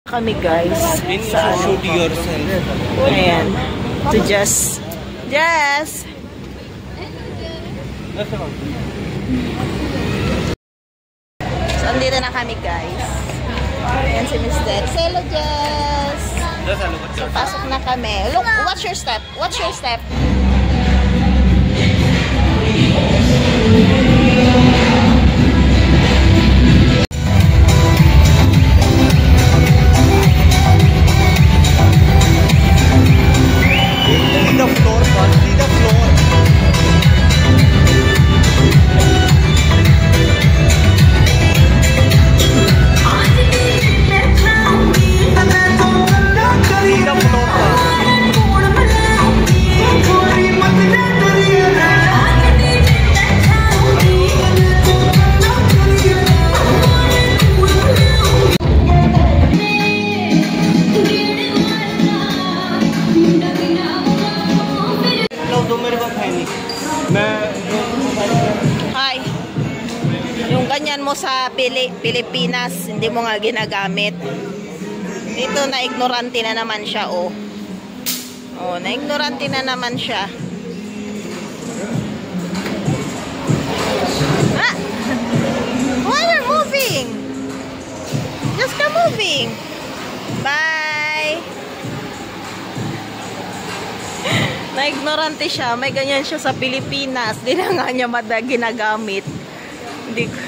Kami guys sa shoot yourself. Ayan. To Jess. So, andito na kami guys. Ayan si Mr. Hello Jess. So, pasok na kami. Look, watch your step. Hi. Yung ganyan mo sa Pilipinas, hindi mo nga ginagamit. Dito na ignorante na naman siya, oh. Oh, na ignorante na naman siya. Ah! Why are you moving? Just come moving. Bye. Na-ignorante siya. May ganyan siya sa Pilipinas. Di na nga niya ginagamit. Hindi ko.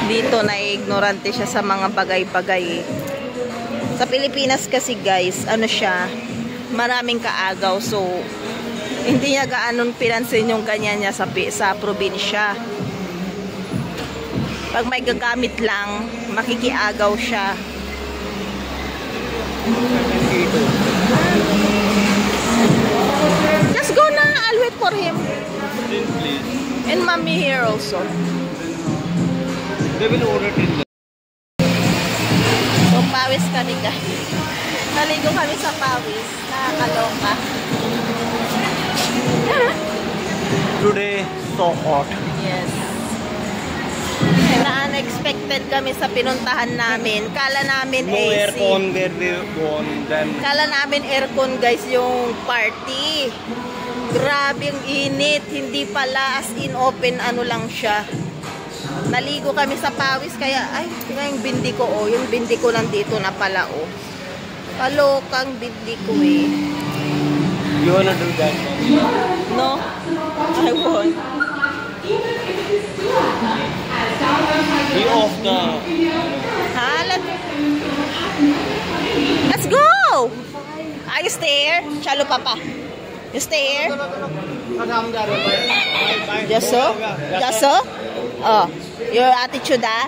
Dito na-ignorante siya sa mga bagay-bagay. Sa Pilipinas kasi guys, ano siya, maraming kaagaw. So, hindi niya gaanong pinansin yung ganyan niya sa probinsya. Pag may gagamit lang, makikiagaw siya. Just go na. I'll wait for him. And mommy here also. They will order it. So, pawis kami guys. Naligo kami sa pawis. Nakakaloka. Today, so hot. Yes. Na-unexpected kami sa pinuntahan namin. Kala namin no AC. Aircon where we gone then. Kala namin aircon guys yung party. Grabe yung init. Hindi pala as in open ano lang siya. Naligo kami sa pawis kaya ay tingnan yung bindi ko oh. Yung bindi ko nandito na pala oh. Kalokang bindi ko eh. You wanna do that? No? I won't. We off the. Let's go! Are you stay here? Chalo papa. You stay here? Just so? Just so? Oh. Your attitude ah?